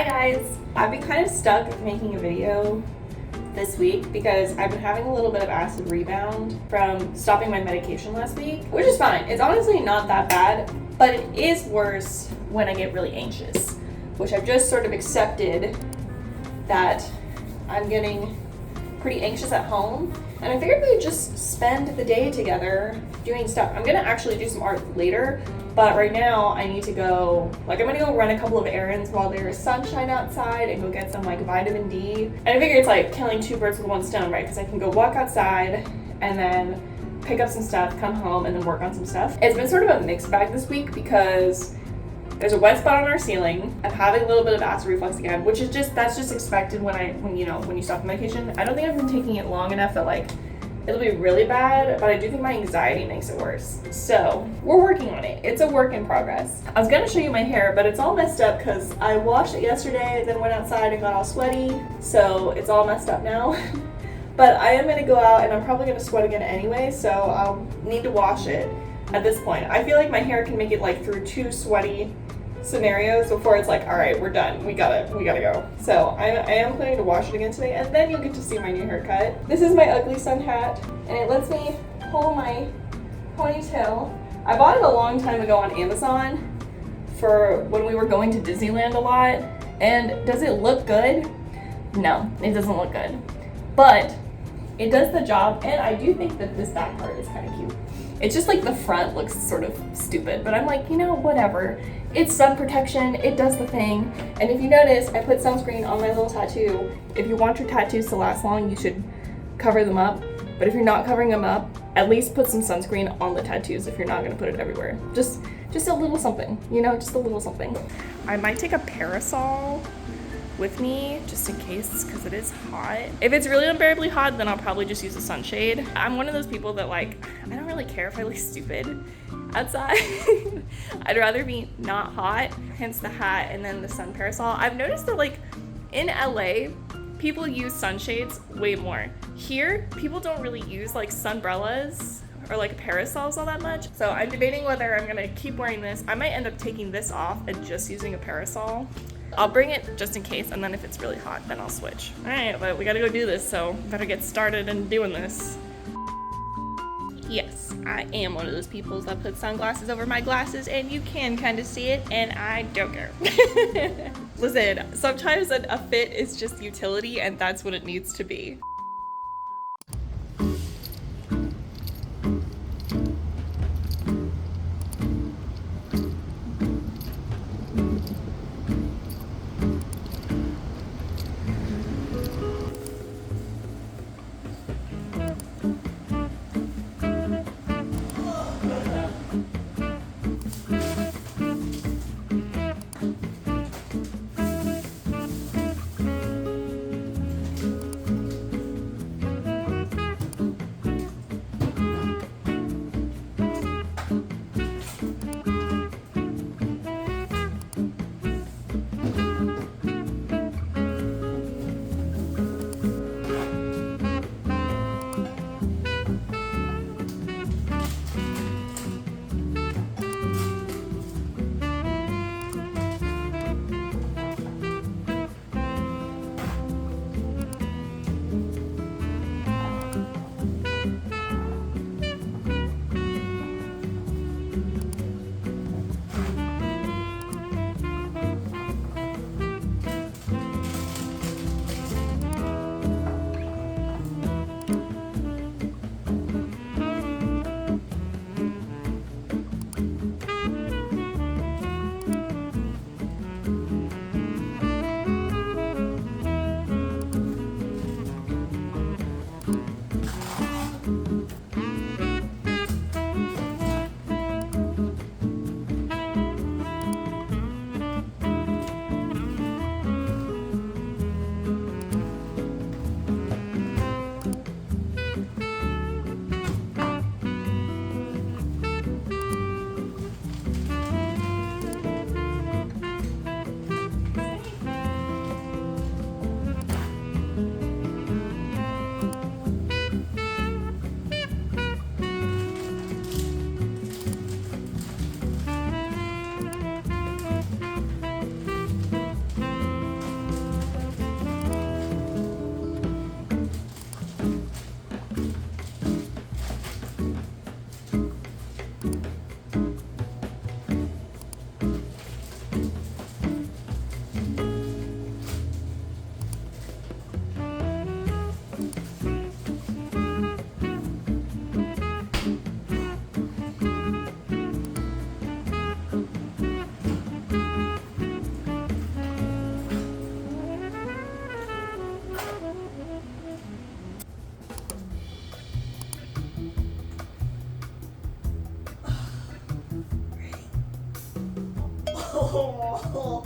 Hi guys! I've been kind of stuck making a video this week because I've been having a little bit of acid rebound from stopping my medication last week, which is fine. It's honestly not that bad, but it is worse when I get really anxious, which I've just sort of accepted that I'm getting pretty anxious at home, and I figured we'd just spend the day together doing stuff. I'm gonna actually do some art later, but right now I need to go, I'm gonna go run a couple of errands while there's sunshine outside and go get some vitamin D. And I figure it's killing two birds with one stone, right? Because I can go walk outside and then pick up some stuff, come home, and then work on some stuff. It's been sort of a mixed bag this week because there's a wet spot on our ceiling. I'm having a little bit of acid reflux again, which is that's just expected when you stop the medication. I don't think I've been taking it long enough that it'll be really bad, but I do think my anxiety makes it worse. So we're working on it. It's a work in progress. I was gonna show you my hair, but it's all messed up because I washed it yesterday, then went outside and got all sweaty. So it's all messed up now. But I am gonna go out and I'm probably gonna sweat again anyway, so I'll need to wash it at this point. I feel like my hair can make it through two sweaty scenarios before it's all right, we're done, we gotta go. So I am planning to wash it again today, and then you'll get to see my new haircut. This is my ugly sun hat, and it lets me pull my ponytail. I bought it a long time ago on Amazon for when we were going to Disneyland a lot. And does it look good? No, it doesn't look good, but it does the job. And I do think that this back part is kind of cute. It's just the front looks sort of stupid, but I'm whatever. It's sun protection, it does the thing. And if you notice, I put sunscreen on my little tattoo. If you want your tattoos to last long, you should cover them up. But if you're not covering them up, at least put some sunscreen on the tattoos if you're not gonna put it everywhere. Just a little something, just a little something. I might take a parasol with me just in case, because it is hot. If it's really unbearably hot, then I'll probably just use a sunshade. I'm one of those people that I don't really care if I look stupid outside. I'd rather be not hot, hence the hat and then the sun parasol. I've noticed that in LA, people use sunshades way more. Here, people don't really use sunbrellas or parasols all that much. So I'm debating whether I'm gonna keep wearing this. I might end up taking this off and just using a parasol. I'll bring it just in case, and then if it's really hot, then I'll switch. All right, but we gotta go do this, so better get started in doing this. Yes, I am one of those people that put sunglasses over my glasses, and you can kind of see it, and I don't care. Listen, sometimes a fit is just utility, and that's what it needs to be. Oh.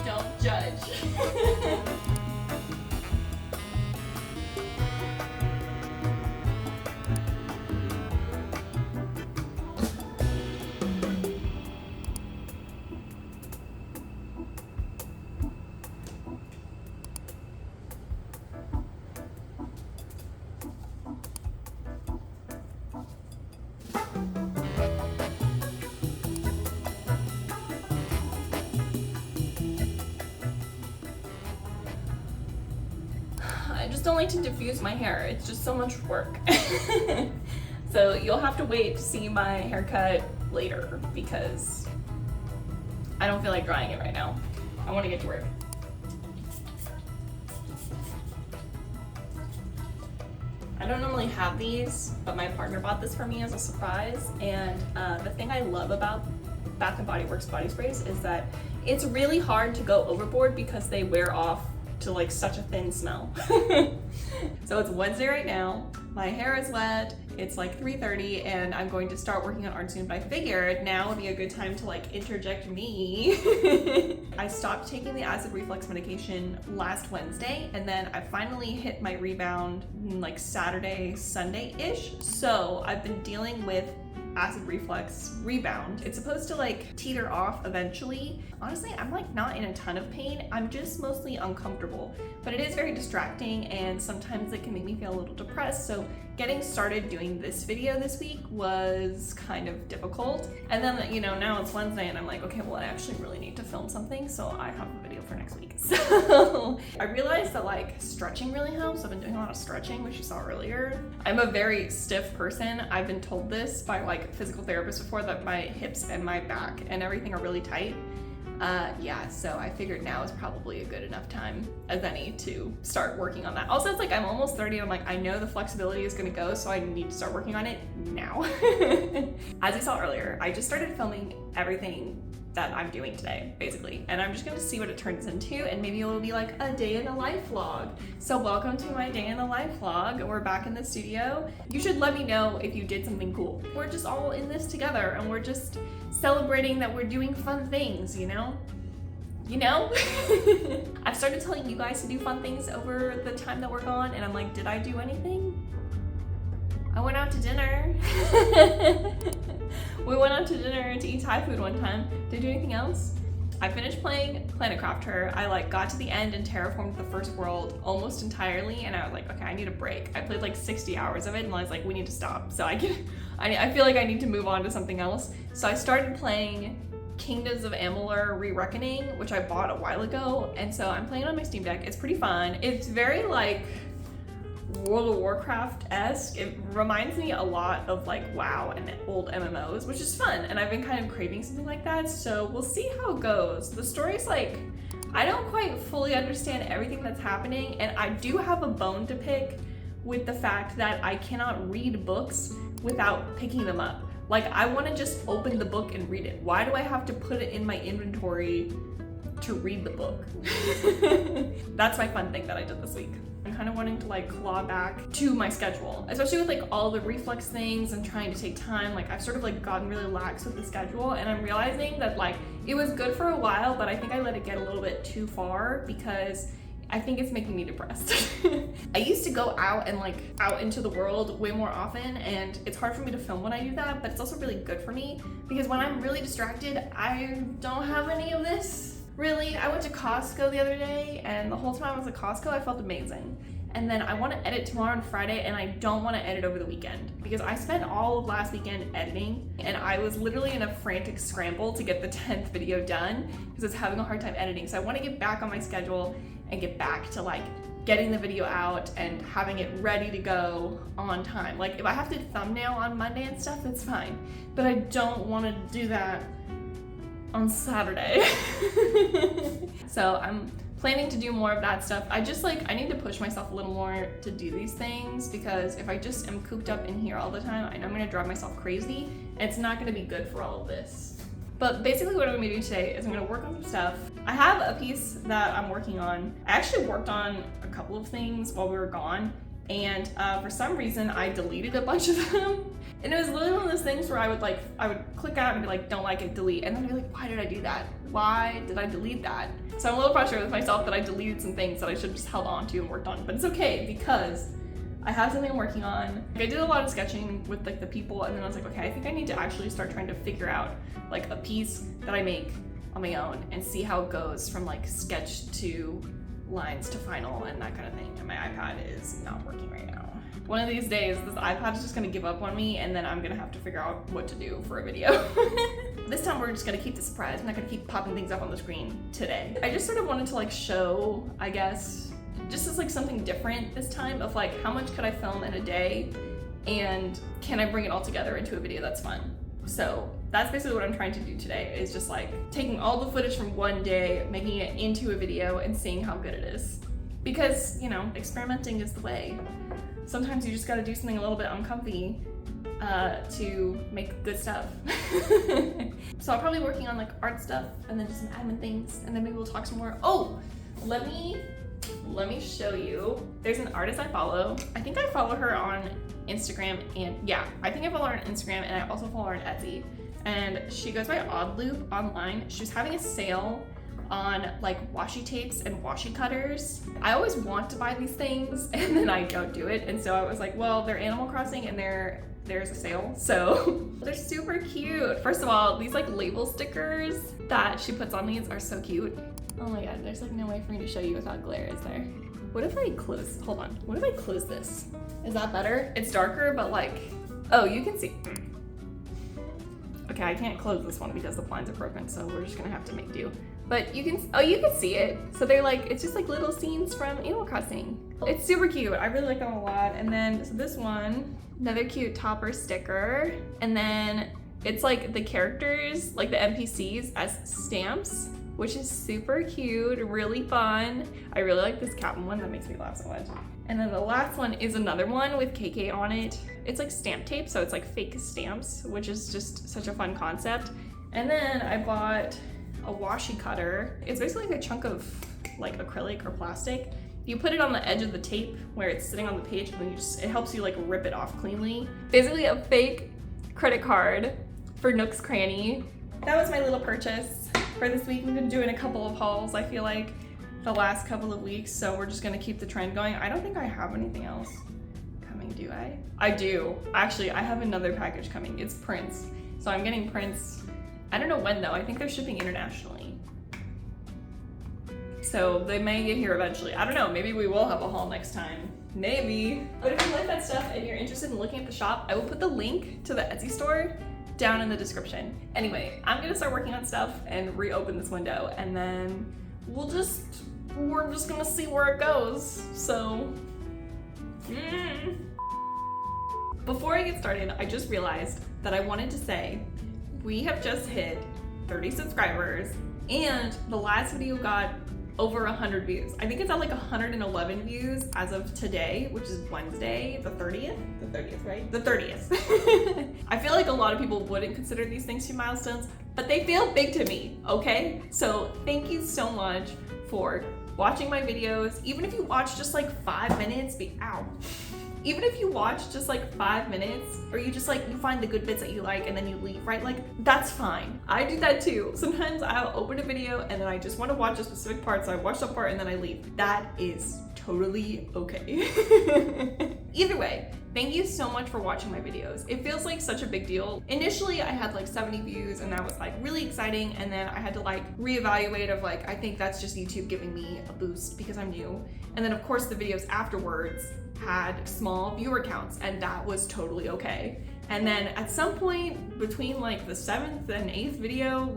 Don't judge. I just don't like to diffuse my hair. It's just so much work. So you'll have to wait to see my haircut later because I don't feel like drying it right now. I want to get to work. I don't normally have these, but my partner bought this for me as a surprise. And the thing I love about Bath & Body Works body sprays is that it's really hard to go overboard because they wear off to like such a thin smell. So it's Wednesday right now. My hair is wet. It's like 3:30 and I'm going to start working on art soon, but I figured now would be a good time to like interject me. I stopped taking the acid reflux medication last Wednesday and then I finally hit my rebound like Saturday, Sunday-ish. So I've been dealing with acid reflux rebound. It's supposed to like teeter off eventually. Honestly, I'm like not in a ton of pain. I'm just mostly uncomfortable, but it is very distracting and sometimes it can make me feel a little depressed. So getting started doing this video this week was kind of difficult. And then, you know, now it's Wednesday and I'm like, okay, well, I actually really need to film something. So I have a video for next week. So I realized that like stretching really helps. I've been doing a lot of stretching, which you saw earlier. I'm a very stiff person. I've been told this by like physical therapists before that my hips and my back and everything are really tight. Yeah, so I figured now is probably a good enough time as any to start working on that. Also, it's like I'm almost 30 and I'm like, I know the flexibility is gonna go, so I need to start working on it now. As you saw earlier, I just started filming everything that I'm doing today, basically. And I'm just gonna see what it turns into, and maybe it'll be like a day in the life vlog. So welcome to my day in the life vlog. We're back in the studio. You should let me know if you did something cool. We're just all in this together and we're just celebrating that we're doing fun things, you know? You know? I've started telling you guys to do fun things over the time that we're gone, and I'm like, did I do anything? I went out to dinner. We went out to dinner to eat Thai food one time. Did I do anything else? I finished playing Planet Crafter. I like got to the end and terraformed the first world almost entirely, and I was like, okay, I need a break. I played like 60 hours of it, and I was like, we need to stop. So I feel like I need to move on to something else. So I started playing Kingdoms of Amalur Re-Reckoning, which I bought a while ago, and so I'm playing it on my Steam Deck. It's pretty fun. It's very like World of Warcraft-esque. It reminds me a lot of like WoW and old MMOs, which is fun, and I've been kind of craving something like that, so we'll see how it goes. The story's like, I don't quite fully understand everything that's happening, and I do have a bone to pick with the fact that I cannot read books without picking them up. Like, I want to just open the book and read it. Why do I have to put it in my inventory to read the book? That's my fun thing that I did this week. I'm kind of wanting to like claw back to my schedule, especially with like all the reflex things and trying to take time. Like I've sort of like gotten really lax with the schedule, and I'm realizing that like it was good for a while, but I think I let it get a little bit too far because I think it's making me depressed. I used to go out and like out into the world way more often, and it's hard for me to film when I do that, but it's also really good for me because when I'm really distracted, I don't have any of this. Really, I went to Costco the other day, and the whole time I was at Costco, I felt amazing. And then I want to edit tomorrow and Friday, and I don't want to edit over the weekend because I spent all of last weekend editing, and I was literally in a frantic scramble to get the 10th video done because I was having a hard time editing. So I want to get back on my schedule and get back to like getting the video out and having it ready to go on time. Like if I have to thumbnail on Monday and stuff, that's fine. But I don't want to do that on Saturday. So I'm planning to do more of that stuff. I need to push myself a little more to do these things because if I just am cooped up in here all the time, I know I'm gonna drive myself crazy and it's not gonna be good for all of this. But basically what I'm gonna do today is I'm gonna work on some stuff. I have a piece that I'm working on. I actually worked on a couple of things while we were gone, and for some reason I deleted a bunch of them. And it was literally one of those things where I would click out and be like, don't like it, delete. And then I'd be like, why did I do that? Why did I delete that? So I'm a little frustrated with myself that I deleted some things that I should have just held on to and worked on. But it's okay because I have something I'm working on. I did a lot of sketching with like the people, and then I was like, okay, I think I need to actually start trying to figure out like a piece that I make on my own and see how it goes from like sketch to lines to final and that kind of thing. And my iPad is not working right now. One of these days, this iPad is just gonna give up on me, and then I'm gonna have to figure out what to do for a video. This time we're just gonna keep the surprise. I'm not gonna keep popping things up on the screen today. I just sort of wanted to like show, I guess, just as like something different this time of like how much could I film in a day and can I bring it all together into a video that's fun. So that's basically what I'm trying to do today, is just like taking all the footage from one day, making it into a video and seeing how good it is. Because, you know, experimenting is the way. Sometimes you just gotta do something a little bit uncomfy to make good stuff. So I'll probably be working on like art stuff and then just some admin things, and then maybe we'll talk some more. Oh, let me show you. There's an artist I follow. I think I follow her on Instagram, and yeah, I think I follow her on Instagram, and I also follow her on Etsy. And she goes by Odd Loop online. She was having a sale on like washi tapes and washi cutters. I always want to buy these things and then I don't do it. And so I was like, well, they're Animal Crossing and there's a sale. So they're super cute. First of all, these like label stickers that she puts on these are so cute. Oh my God, there's like no way for me to show you without glare, is there? What if I close, hold on. What if I close this? Is that better? It's darker, but like, oh, you can see. Okay, I can't close this one because the blinds are broken, so we're just gonna have to make do. But you can see it. So they're like, it's just like little scenes from Animal Crossing. It's super cute. I really like them a lot. And then, so this one, another cute topper sticker. And then it's like the characters, like the NPCs as stamps, which is super cute, really fun. I really like this Captain one, that makes me laugh so much. And then the last one is another one with KK on it. It's like stamp tape, so it's like fake stamps, which is just such a fun concept. And then I bought a washi cutter. It's basically like a chunk of like acrylic or plastic. You put it on the edge of the tape where it's sitting on the page, and then it helps you like rip it off cleanly. Basically a fake credit card for Nook's Cranny. That was my little purchase for this week. We've been doing a couple of hauls, I feel like, the last couple of weeks, so we're just gonna keep the trend going. I don't think I have anything else coming, do I? I do. Actually, I have another package coming. It's prints. So I'm getting prints. I don't know when though. I think they're shipping internationally. So they may get here eventually. I don't know, maybe we will have a haul next time. Maybe. But if you like that stuff and you're interested in looking at the shop, I will put the link to the Etsy store down in the description. Anyway, I'm gonna start working on stuff and reopen this window, and then we're just gonna see where it goes. So, Before I get started, I just realized that I wanted to say we have just hit 30 subscribers, and the last video got over 100 views. I think it's at like 111 views as of today, which is Wednesday, the 30th? The 30th, right? The 30th. I feel like a lot of people wouldn't consider these things to milestones, but they feel big to me, okay? So thank you so much for watching my videos. Even if you watch just like 5 minutes, even if you watch just like 5 minutes, or you just like, you find the good bits that you like and then you leave, right? Like, that's fine. I do that too. Sometimes I'll open a video and then I just want to watch a specific part, so I watch that part and then I leave. That is totally okay. Either way, Thank you so much for watching my videos. It feels like such a big deal. Initially, I had like 70 views and that was like really exciting. And then I had to like reevaluate of like, I think that's just YouTube giving me a boost because I'm new. And then of course the videos afterwards had small viewer counts and that was totally okay. And then at some point between like the 7th and 8th video,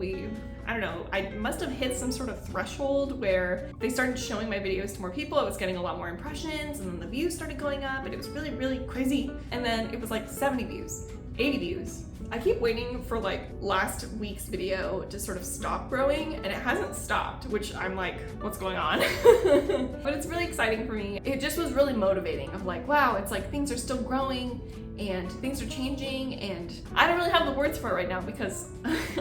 I don't know, I must have hit some sort of threshold where they started showing my videos to more people. I was getting a lot more impressions and then the views started going up and it was really, really crazy. And then it was like 70 views, 80 views. I keep waiting for like last week's video to sort of stop growing and it hasn't stopped, which I'm like, what's going on? But it's really exciting for me. It just was really motivating of like, wow, it's like things are still growing and things are changing, and I don't really have the words for it right now because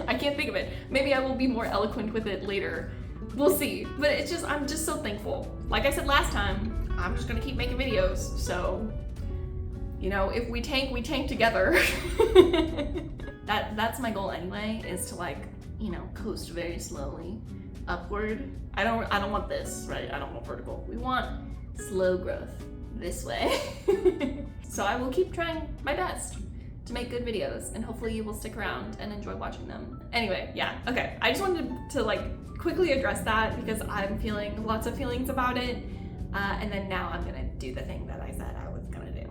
I can't think of it. Maybe I will be more eloquent with it later. We'll see. But it's just, I'm just so thankful. Like I said last time, I'm just gonna keep making videos. So, you know, if we tank together. That's my goal anyway, is to like, you know, coast very slowly upward. I don't want this, right? I don't want vertical. We want slow growth this way. So I will keep trying my best to make good videos and hopefully you will stick around and enjoy watching them. Anyway, yeah, okay. I just wanted to like quickly address that because I'm feeling lots of feelings about it. And then now I'm gonna do the thing that I said I was gonna do.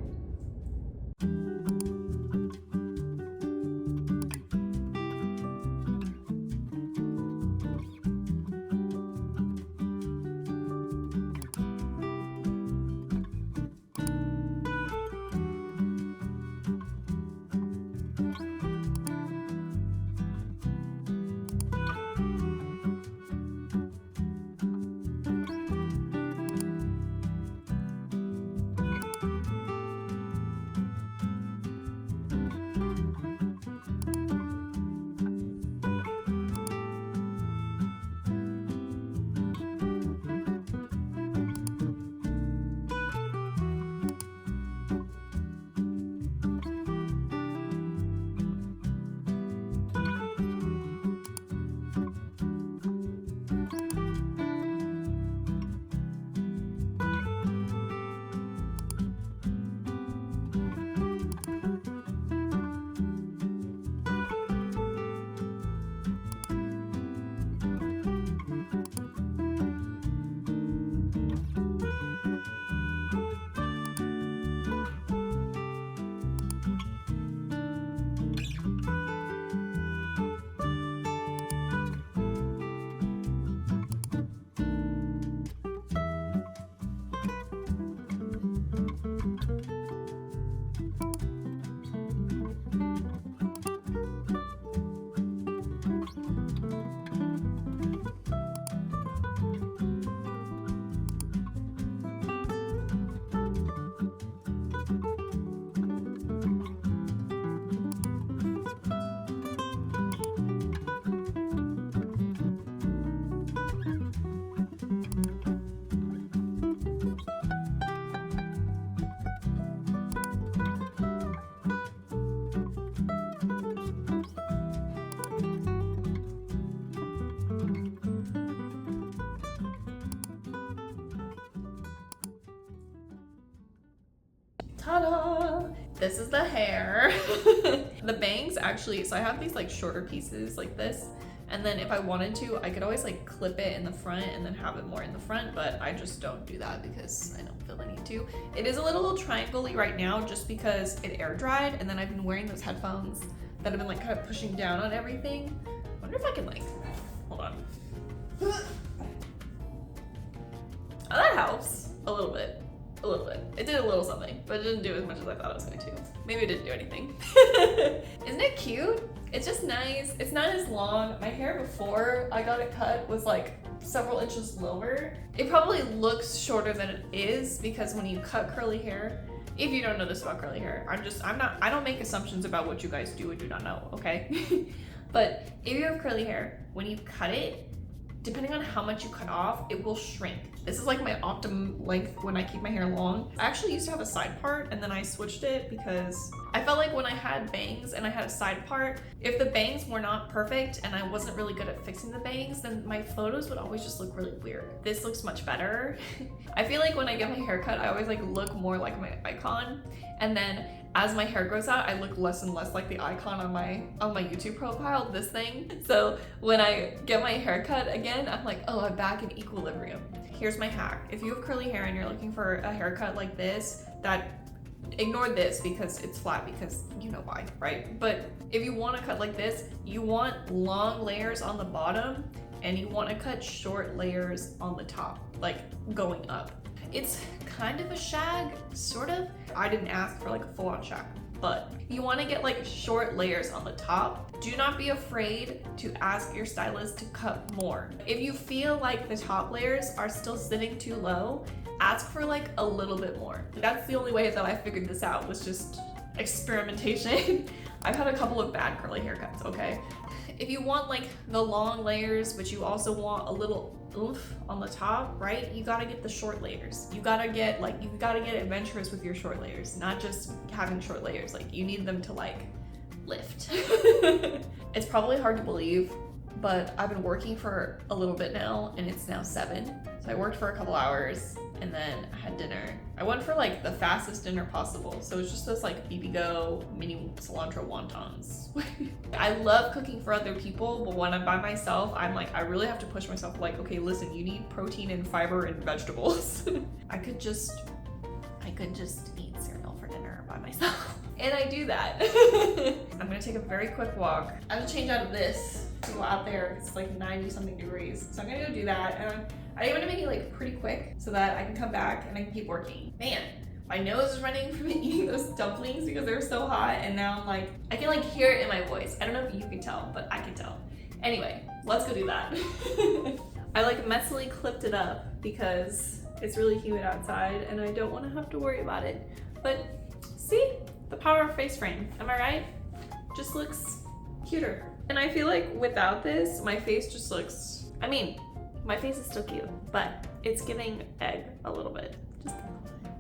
Ta-da! This is the hair. The bangs actually, so I have these like shorter pieces like this, and then if I wanted to, I could always like clip it in the front and then have it more in the front, but I just don't do that because I don't feel the need to. It is a little triangle-y right now just because it air dried, and then I've been wearing those headphones that have been like kind of pushing down on everything. I wonder if I can like, hold on. Oh, that helps a little bit. A little bit. It did a little something, but it didn't do as much as I thought it was going to. Maybe it didn't do anything. Isn't it cute? It's just nice. It's not as long. My hair before I got it cut was like several inches lower. It probably looks shorter than it is because when you cut curly hair, if you don't know this about curly hair, I don't make assumptions about what you guys do and do not know, okay? But if you have curly hair, when you cut it, depending on how much you cut off, it will shrink. This is like my optimum length when I keep my hair long. I actually used to have a side part and then I switched it because I felt like when I had bangs and I had a side part, if the bangs were not perfect and I wasn't really good at fixing the bangs, then my photos would always just look really weird. This looks much better. I feel like when I get my hair cut, I always like look more like my icon. And then as my hair grows out, I look less and less like the icon on my YouTube profile, this thing. So when I get my hair cut again, I'm like, oh, I'm back in equilibrium. Here's my hack. If you have curly hair and you're looking for a haircut like this, ignore this because it's flat, because you know why, right? But if you want to cut like this, you want long layers on the bottom and you want to cut short layers on the top, like going up. It's kind of a shag, sort of. I didn't ask for like a full-on shag, but you want to get like short layers on the top. Do not be afraid to ask your stylist to cut more. If you feel like the top layers are still sitting too low, ask for like a little bit more. That's the only way that I figured this out, was just experimentation. I've had a couple of bad curly haircuts, okay? If you want like the long layers, but you also want a little oomph on the top, right? You gotta get the short layers. You gotta get adventurous with your short layers, not just having short layers. Like, you need them to like lift. It's probably hard to believe, but I've been working for a little bit now and it's now 7. So I worked for a couple hours and then I had dinner. I went for like the fastest dinner possible. So it's just those like BB-Go mini cilantro wontons. I love cooking for other people, but when I'm by myself, I'm like, I really have to push myself, like, okay, listen, you need protein and fiber and vegetables. I could just eat cereal for dinner by myself. And I do that. I'm gonna take a very quick walk. I have to change out of this to go out there. It's like 90 something degrees. So I'm gonna go do that. And I want to make it like pretty quick so that I can come back and I can keep working. Man, my nose is running from eating those dumplings because they're so hot, and now I'm like, I can like hear it in my voice. I don't know if you can tell, but I can tell. Anyway, let's go do that. I like messily clipped it up because it's really humid outside and I don't want to have to worry about it. But see, the power of face frame, am I right? Just looks cuter. And I feel like without this, my face just looks, I mean, my face is still cute, but it's giving egg a little bit.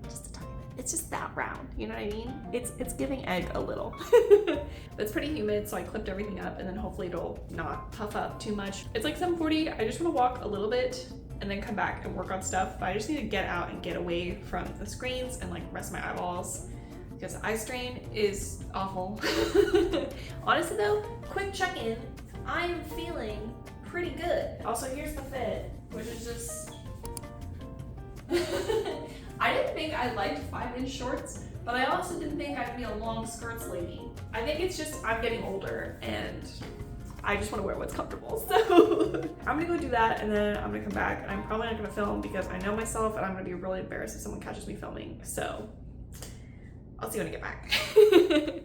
Just a tiny bit. It's just that round, you know what I mean? It's giving egg a little. It's pretty humid, so I clipped everything up and then hopefully it'll not puff up too much. It's like 7:40, I just wanna walk a little bit and then come back and work on stuff. But I just need to get out and get away from the screens and like rest my eyeballs, because eye strain is awful. Honestly though, quick check-in, I am feeling pretty good. Also, here's the fit, which is just I didn't think I liked 5-inch shorts, but I also didn't think I'd be a long skirts lady. I think it's just I'm getting older and I just want to wear what's comfortable. So I'm gonna go do that and then I'm gonna come back, and I'm probably not gonna film because I know myself and I'm gonna be really embarrassed if someone catches me filming. So I'll see you when I get back.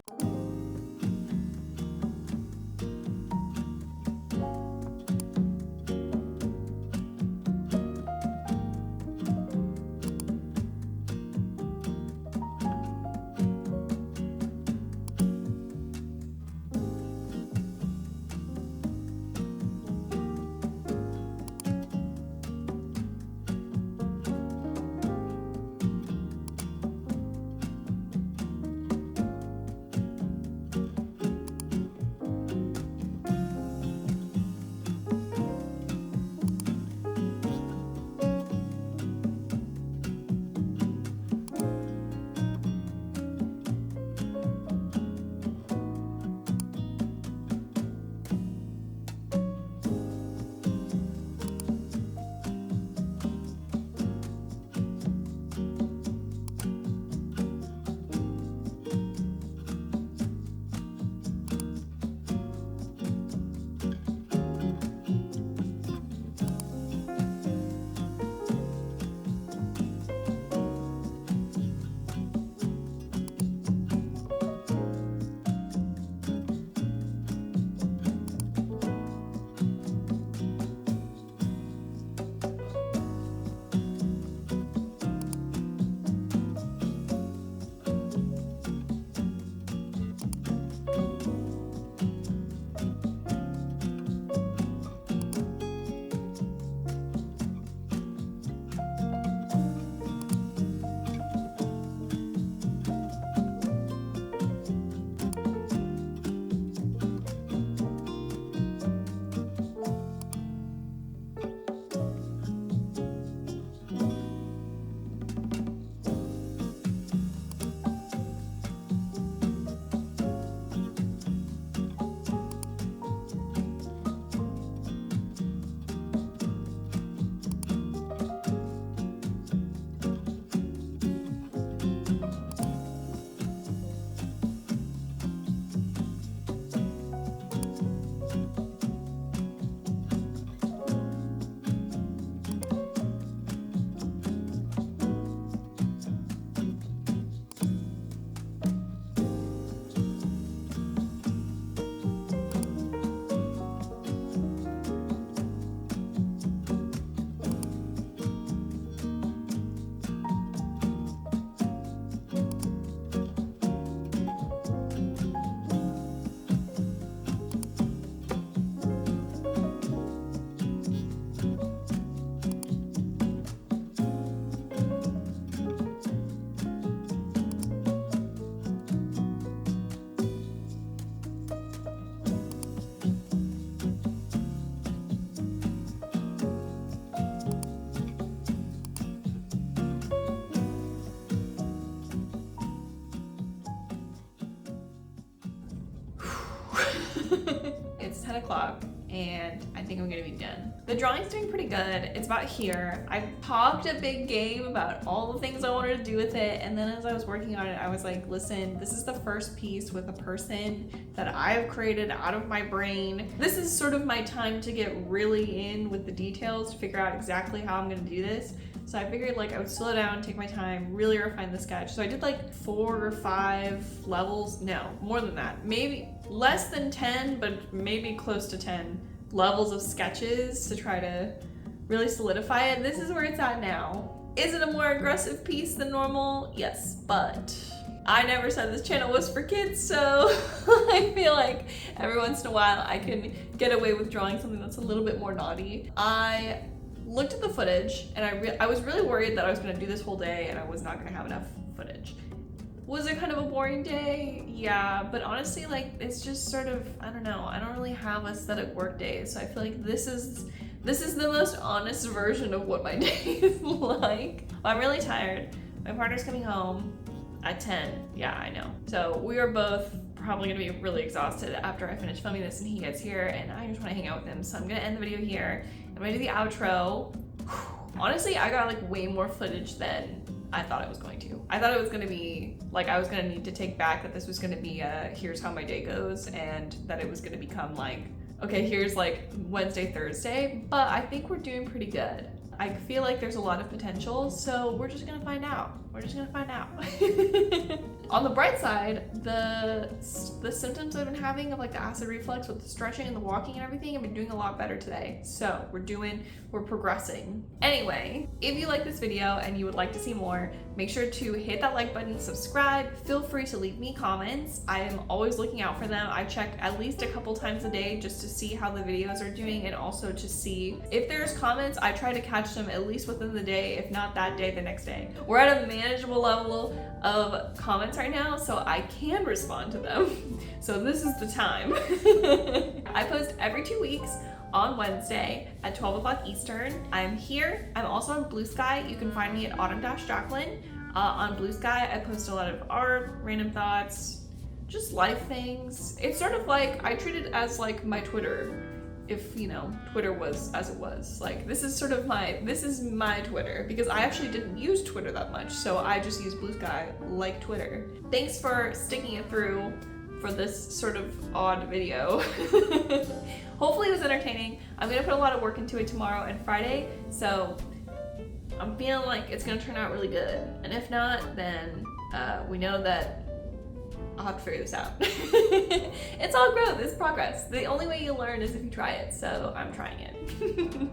o'clock and I think I'm gonna be done. The drawing's doing pretty good. It's about here. I talked a big game about all the things I wanted to do with it, and then as I was working on it, I was like, listen, this is the first piece with a person that I've created out of my brain. This is sort of my time to get really in with the details to figure out exactly how I'm gonna do this. So I figured like I would slow down, take my time, really refine the sketch. So I did like 4 or 5 levels. No, more than that. Maybe less than 10, but maybe close to 10 levels of sketches to try to really solidify it. This is where it's at now. Is it a more aggressive piece than normal? Yes, but I never said this channel was for kids, so I feel like every once in a while I can get away with drawing something that's a little bit more naughty. I looked at the footage and I was really worried that I was gonna do this whole day and I was not gonna have enough footage. Was it kind of a boring day? Yeah, but honestly, like, it's just sort of, I don't know, I don't really have aesthetic work days, so I feel like this is the most honest version of what my day is like. Well, I'm really tired. My partner's coming home at 10. Yeah, I know. So we are both probably gonna be really exhausted after I finish filming this and he gets here, and I just wanna hang out with him. So I'm gonna end the video here. I'm gonna do the outro. Honestly, I got like way more footage than I thought it was going to. I thought it was gonna be, like, I was gonna need to take back that this was gonna be here's how my day goes, and that it was gonna become like, okay, here's like Wednesday, Thursday, but I think we're doing pretty good. I feel like there's a lot of potential, so we're just gonna find out. We're just gonna find out. On the bright side, the symptoms I've been having of like the acid reflux with the stretching and the walking and everything, I've been doing a lot better today. So we're progressing. Anyway, if you like this video and you would like to see more, make sure to hit that like button, subscribe. Feel free to leave me comments. I am always looking out for them. I check at least a couple times a day just to see how the videos are doing, and also to see if there's comments. I try to catch them at least within the day, if not that day, the next day. We're at a manageable level of comments right now, so I can respond to them. So this is the time. I post every 2 weeks on Wednesday at 12 o'clock Eastern. I'm here. I'm also on Blue Sky. You can find me at autumn-jacqueline. On Blue Sky, I post a lot of art, random thoughts, just life things. It's sort of like, I treat it as like my Twitter, if, you know, Twitter was as it was. Like, this is my Twitter, because I actually didn't use Twitter that much, so I just use Blue Sky like Twitter. Thanks for sticking it through for this sort of odd video. Hopefully it was entertaining. I'm gonna put a lot of work into it tomorrow and Friday, so I'm feeling like it's gonna turn out really good. And if not, then we know that I'll have to figure this out. It's all growth, it's progress. The only way you learn is if you try it, so I'm trying it.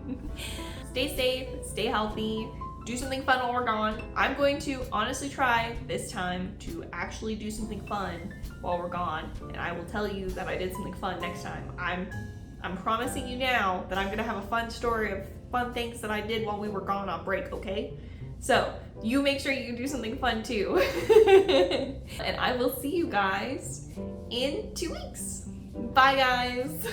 Stay safe, stay healthy, do something fun while we're gone. I'm going to honestly try this time to actually do something fun while we're gone, and I will tell you that I did something fun next time. I'm promising you now that I'm gonna have a fun story of fun things that I did while we were gone on break, okay? So you make sure you do something fun too. And I will see you guys in 2 weeks. Bye guys.